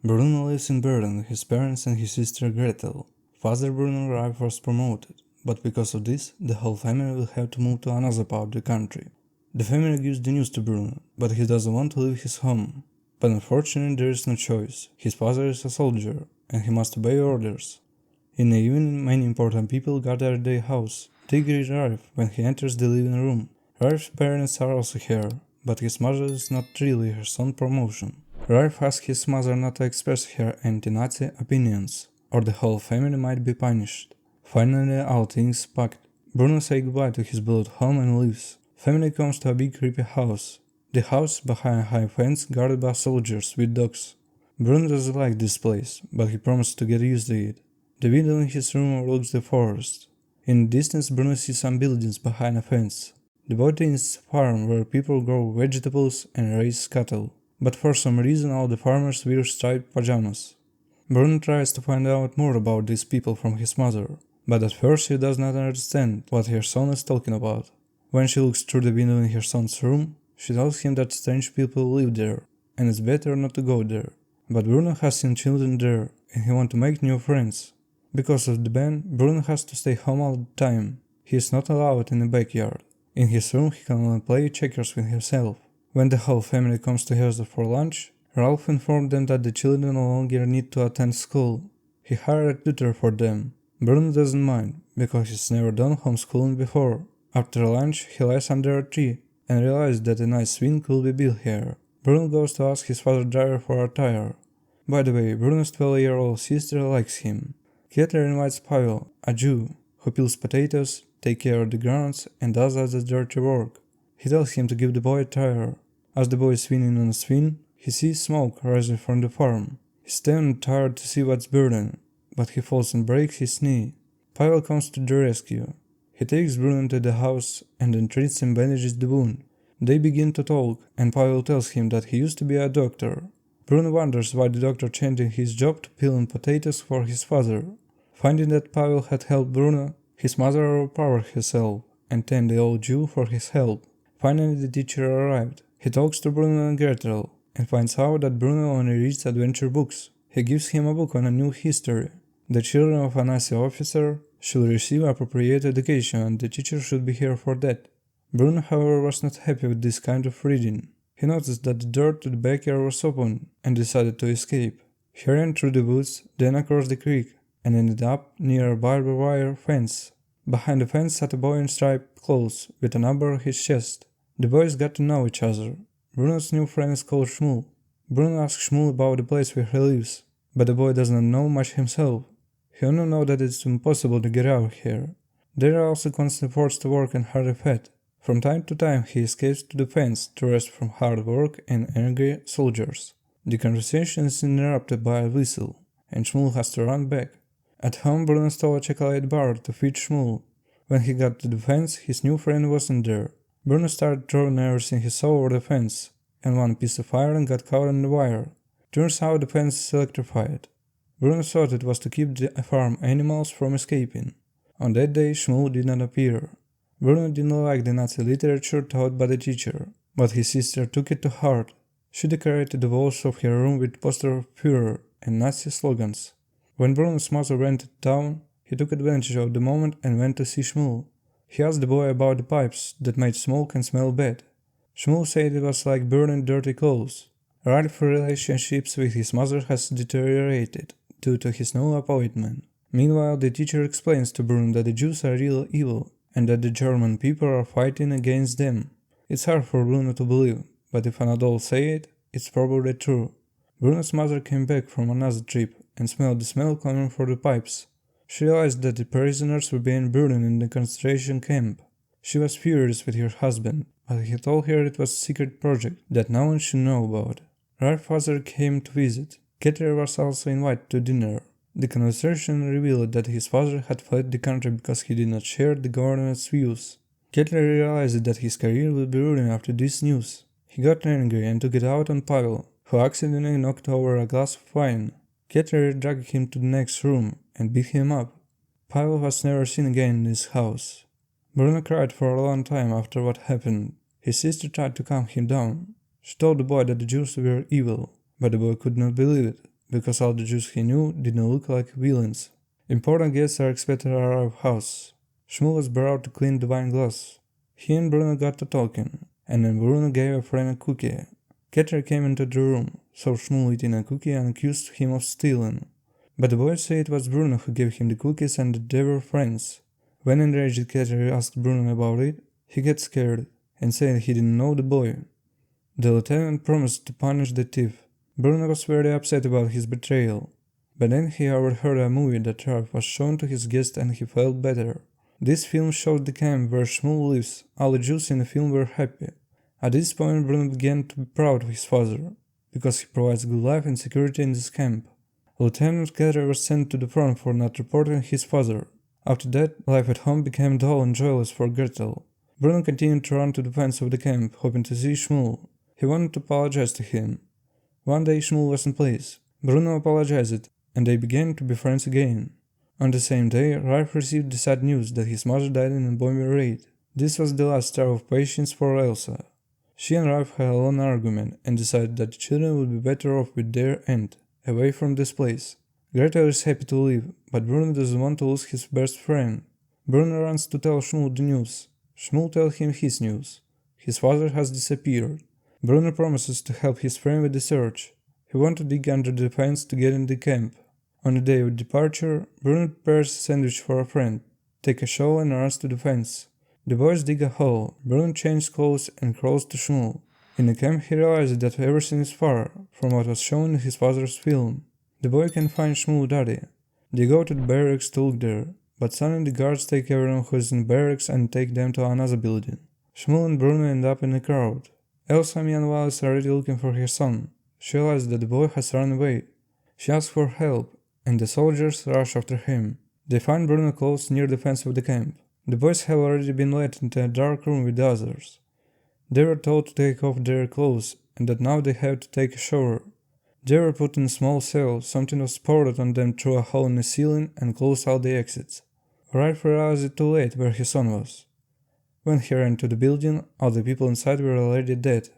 Bruno lives in Berlin with his parents and his sister Grättel. Father Bruno Ralph was promoted, but because of this, the whole family will have to move to another part of the country. The family gives the news to Bruno, but he doesn't want to leave his home. But unfortunately there is no choice. His father is a soldier, and he must obey orders. In the evening, many important people gather at their house. They greet Ralph when he enters the living room. Ralph's parents are also here, but his mother is not really her son's promotion. Ralph asks his mother not to express her anti-Nazi opinions, or the whole family might be punished. Finally, all things packed. Bruno says goodbye to his beloved home and leaves. Family comes to a big creepy house. The house is behind a high fence guarded by soldiers with dogs. Bruno doesn't like this place, but he promises to get used to it. The window in his room overlooks the forest. In the distance, Bruno sees some buildings behind a fence. The boy thinks it's a farm where people grow vegetables and raise cattle. But for some reason all the farmers wear striped pajamas. Bruno tries to find out more about these people from his mother, but at first he does not understand what her son is talking about. When she looks through the window in her son's room, she tells him that strange people live there, and it's better not to go there. But Bruno has seen children there, and he wants to make new friends. Because of the ban, Bruno has to stay home all the time. He is not allowed in the backyard. In his room he can only play checkers with himself. When the whole family comes together for lunch, Ralph informed them that the children no longer need to attend school. He hired a tutor for them. Bruno doesn't mind, because he's never done homeschooling before. After lunch, he lies under a tree and realizes that a nice swing could be built here. Bruno goes to ask his father driver for a tire. By the way, Bruno's 12-year-old sister likes him. Grättel invites Pavel, a Jew, who peels potatoes, takes care of the grounds, and does other dirty work. He tells him to give the boy a tire. As the boy is swinging on a swing, he sees smoke rising from the farm. He stands on the tire to see what's burning, but he falls and breaks his knee. Pavel comes to the rescue. He takes Bruno to the house and then treats and bandages the wound. They begin to talk, and Pavel tells him that he used to be a doctor. Bruno wonders why the doctor changed his job to peeling potatoes for his father. Finding that Pavel had helped Bruno, his mother overpowered herself and thanked the old Jew for his help. Finally the teacher arrived. He talks to Bruno and Grättel and finds out that Bruno only reads adventure books. He gives him a book on a new history. The children of a Nazi officer should receive appropriate education and the teacher should be here for that. Bruno, however, was not happy with this kind of reading. He noticed that the door to the backyard was open and decided to escape. He ran through the woods, then across the creek, and ended up near a barbed wire fence. Behind the fence sat a boy in striped clothes with a number on his chest. The boys got to know each other. Bruno's new friend is called Shmuel. Bruno asks Shmuel about the place where he lives, but the boy does not know much himself. He only knows that it's impossible to get out here. There are also constant forced to work and hardly fed. From time to time he escapes to the fence to rest from hard work and angry soldiers. The conversation is interrupted by a whistle, and Shmuel has to run back. At home Bruno stole a chocolate bar to feed Shmuel. When he got to the fence, his new friend wasn't there. Bruno started throwing everything he saw over the fence, and one piece of iron got caught in the wire. Turns out the fence is electrified. Bruno thought it was to keep the farm animals from escaping. On that day Shmuel did not appear. Bruno didn't like the Nazi literature taught by the teacher, but his sister took it to heart. She decorated the walls of her room with posters of Führer and Nazi slogans. When Bruno's mother went to town, he took advantage of the moment and went to see Shmuel. He asked the boy about the pipes that made smoke and smell bad. Shmuel said it was like burning dirty clothes. Ralph's relationships with his mother has deteriorated due to his new appointment. Meanwhile, the teacher explains to Bruno that the Jews are real evil and that the German people are fighting against them. It's hard for Bruno to believe, but if an adult says it, it's probably true. Bruno's mother came back from another trip and smelled the smell coming from the pipes. She realized that the prisoners were being burned in the concentration camp. She was furious with her husband, but he told her it was a secret project that no one should know about. Ralph's father came to visit. Grättel was also invited to dinner. The conversation revealed that his father had fled the country because he did not share the government's views. Grättel realized that his career would be ruined after this news. He got angry and took it out on Pavel, who accidentally knocked over a glass of wine. Grättel dragged him to the next room and beat him up. Pavel was never seen again in his house. Bruno cried for a long time after what happened. His sister tried to calm him down. She told the boy that the Jews were evil, but the boy could not believe it. because all the Jews he knew didn't look like villains. Important guests are expected to arrive at house. Shmuel was brought to clean the wine glass. He and Bruno got to talking, and then Bruno gave a friend a cookie. Grättel came into the room, saw Shmuel eating a cookie and accused him of stealing. But the boys say it was Bruno who gave him the cookies and that they were friends. When enraged Grättel asked Bruno about it, he got scared and said he didn't know the boy. The lieutenant promised to punish the thief. Bruno was very upset about his betrayal. But then he overheard a movie that Ralph was shown to his guest and he felt better. This film showed the camp where Shmuel lives. All the Jews in the film were happy. At this point Bruno began to be proud of his father, because he provides good life and security in this camp. Lieutenant Grättel was sent to the front for not reporting his father. After that, life at home became dull and joyless for Grättel. Bruno continued to run to the fence of the camp, hoping to see Shmuel. He wanted to apologize to him. One day Shmuel was in place. Bruno apologized, and they began to be friends again. On the same day, Ralph received the sad news that his mother died in a bombing raid. This was the last hour of patience for Elsa. She and Ralph had a long argument and decided that the children would be better off with their aunt, away from this place. Grättel is happy to leave, but Bruno doesn't want to lose his best friend. Bruno runs to tell Shmuel the news. Shmuel tells him his news. His father has disappeared. Bruno promises to help his friend with the search. He wants to dig under the fence to get in the camp. On the day of departure, Bruno prepares a sandwich for a friend, takes a shovel and runs to the fence. The boys dig a hole. Bruno changes clothes and crawls to Shmuel. In the camp he realizes that everything is far from what was shown in his father's film. The boy can find Shmuel's daddy. They go to the barracks to look there, but suddenly the guards take everyone who is in the barracks and take them to another building. Shmuel and Bruno end up in the crowd. Elsa meanwhile is already looking for her son. She realizes that the boy has run away. She asks for help, and the soldiers rush after him. They find Bruno close near the fence of the camp. The boys have already been let into a dark room with the others. They were told to take off their clothes and that now they have to take a shower. They were put in a small cell, something was poured on them through a hole in the ceiling and closed all the exits. Ralph realized it too late where his son was. When he ran to the building, all the people inside were already dead.